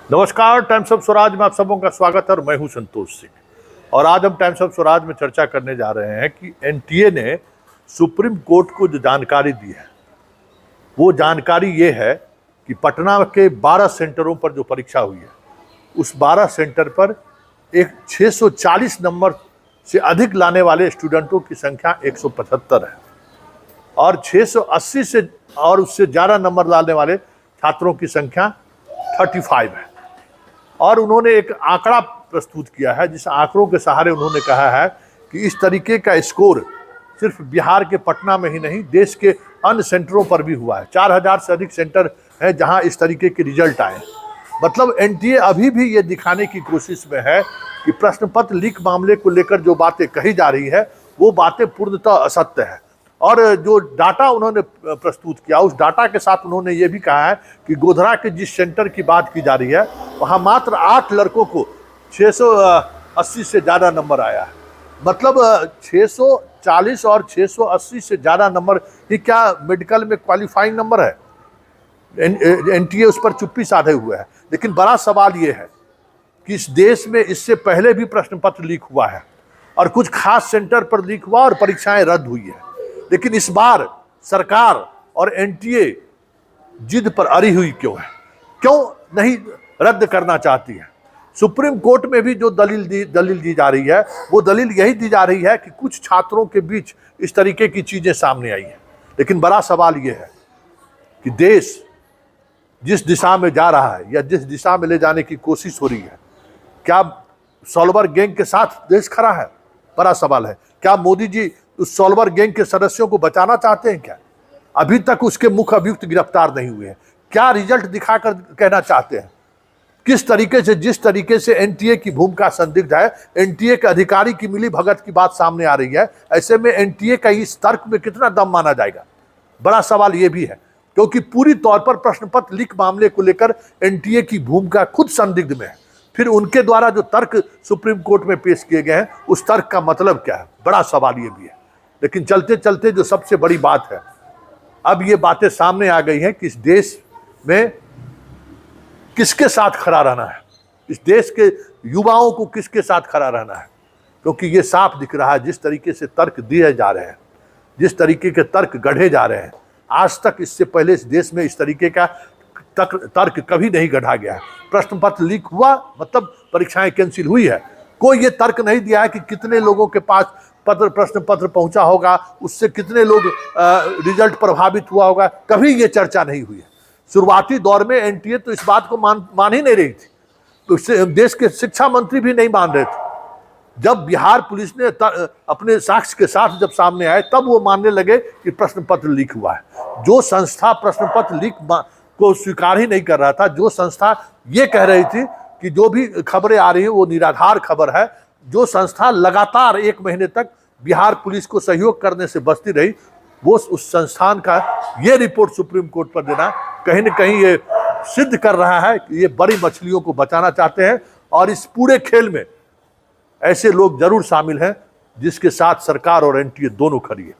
नमस्कार, times of Swaraj में आप सबों का स्वागत है और मैं हूं संतोष सिंह। और आज हम टाइम्स ऑफ स्वराज में चर्चा करने जा रहे हैं कि एनटीए ने सुप्रीम कोर्ट को जो जानकारी दी है वो जानकारी ये है कि पटना के 12 सेंटरों पर जो परीक्षा हुई है उस 12 सेंटर पर एक 640 नंबर से अधिक लाने वाले स्टूडेंटों की संख्या 175 है और 680 से और उससे ज़्यादा नंबर लाने वाले छात्रों की संख्या 35 है। और उन्होंने एक आंकड़ा प्रस्तुत किया है जिस आंकड़ों के सहारे उन्होंने कहा है कि इस तरीके का स्कोर सिर्फ बिहार के पटना में ही नहीं देश के अन्य सेंटरों पर भी हुआ है। 4000 से अधिक सेंटर हैं जहां इस तरीके के रिजल्ट आए। मतलब एनटीए अभी भी ये दिखाने की कोशिश में है कि प्रश्न पत्र लीक मामले को लेकर जो बातें कही जा रही है वो बातें पूर्णतः असत्य है। और जो डाटा उन्होंने प्रस्तुत किया उस डाटा के साथ उन्होंने ये भी कहा है कि गोधरा के जिस सेंटर की बात की जा रही है वहाँ मात्र 8 लड़कों को 680 से ज़्यादा नंबर आया है। मतलब 640 और 680 से ज़्यादा नंबर ही क्या मेडिकल में क्वालिफाइंग नंबर है? एनटीए उस पर चुप्पी साधे हुए है। लेकिन बड़ा सवाल ये है कि इस देश में इससे पहले भी प्रश्न पत्र लीक हुआ है और कुछ खास सेंटर पर लीक हुआ और परीक्षाएं रद्द हुई है। लेकिन इस बार सरकार और एनटीए जिद पर अड़ी हुई क्यों है? क्यों नहीं रद्द करना चाहती है? सुप्रीम कोर्ट में भी जो दलील दी जा रही है वो दलील यही दी जा रही है कि कुछ छात्रों के बीच इस तरीके की चीजें सामने आई हैं। लेकिन बड़ा सवाल ये है कि देश जिस दिशा में जा रहा है या जिस दिशा में ले जाने की कोशिश हो रही है, क्या सॉल्वर गैंग के साथ देश खड़ा है? बड़ा सवाल है। क्या मोदी जी उस सॉल्वर गैंग के सदस्यों को बचाना चाहते हैं? क्या अभी तक उसके मुख्य अभियुक्त गिरफ्तार नहीं हुए हैं? क्या रिजल्ट दिखाकर कहना चाहते हैं? किस तरीके से जिस तरीके से एनटीए की भूमिका संदिग्ध है, एनटीए के अधिकारी की मिली भगत की बात सामने आ रही है, ऐसे में एनटीए का इस तर्क में कितना दम माना जाएगा? बड़ा सवाल यह भी है क्योंकि पूरी तौर पर प्रश्न पत्र लीक मामले को लेकर एनटीए की भूमिका खुद संदिग्ध में है। फिर उनके द्वारा जो तर्क सुप्रीम कोर्ट में पेश किए गए हैं उस तर्क का मतलब क्या है? बड़ा सवाल ये भी है। लेकिन चलते चलते जो सबसे बड़ी बात है, अब ये बातें सामने आ गई हैं कि इस देश में किसके साथ खड़ा रहना है, इस देश के युवाओं को किसके साथ खड़ा रहना है। क्योंकि ये साफ दिख रहा है जिस तरीके से तर्क दिए जा रहे हैं, जिस तरीके के तर्क गढ़े जा रहे हैं, आज तक इससे पहले इस देश में इस तरीके का तर्क कभी नहीं गढ़ा गया है। प्रश्न पत्र लीक हुआ मतलब परीक्षाएं कैंसिल हुई है। कोई ये तर्क नहीं दिया है कि कितने लोगों के पास प्रश्न पत्र पहुंचा होगा, उससे कितने लोग रिजल्ट प्रभावित हुआ होगा। कभी ये चर्चा नहीं हुई है। शुरुआती दौर में एनटीए तो इस बात को मान ही नहीं रही थी, तो देश के शिक्षा मंत्री भी नहीं मान रहे थे। जब बिहार पुलिस ने अपने साक्ष्य के साथ जब सामने आए तब वो मानने लगे कि प्रश्न पत्र लीक हुआ है। जो संस्था प्रश्न पत्र लीक को स्वीकार ही नहीं कर रहा था, जो संस्था ये कह रही थी कि जो भी खबरें आ रही है वो निराधार खबर है, जो संस्था लगातार 1 महीने तक बिहार पुलिस को सहयोग करने से बचती रही, वो उस संस्थान का ये रिपोर्ट सुप्रीम कोर्ट पर देना कहीं न कहीं ये सिद्ध कर रहा है कि ये बड़ी मछलियों को बचाना चाहते हैं। और इस पूरे खेल में ऐसे लोग जरूर शामिल हैं जिसके साथ सरकार और एनटीए दोनों खड़ी है।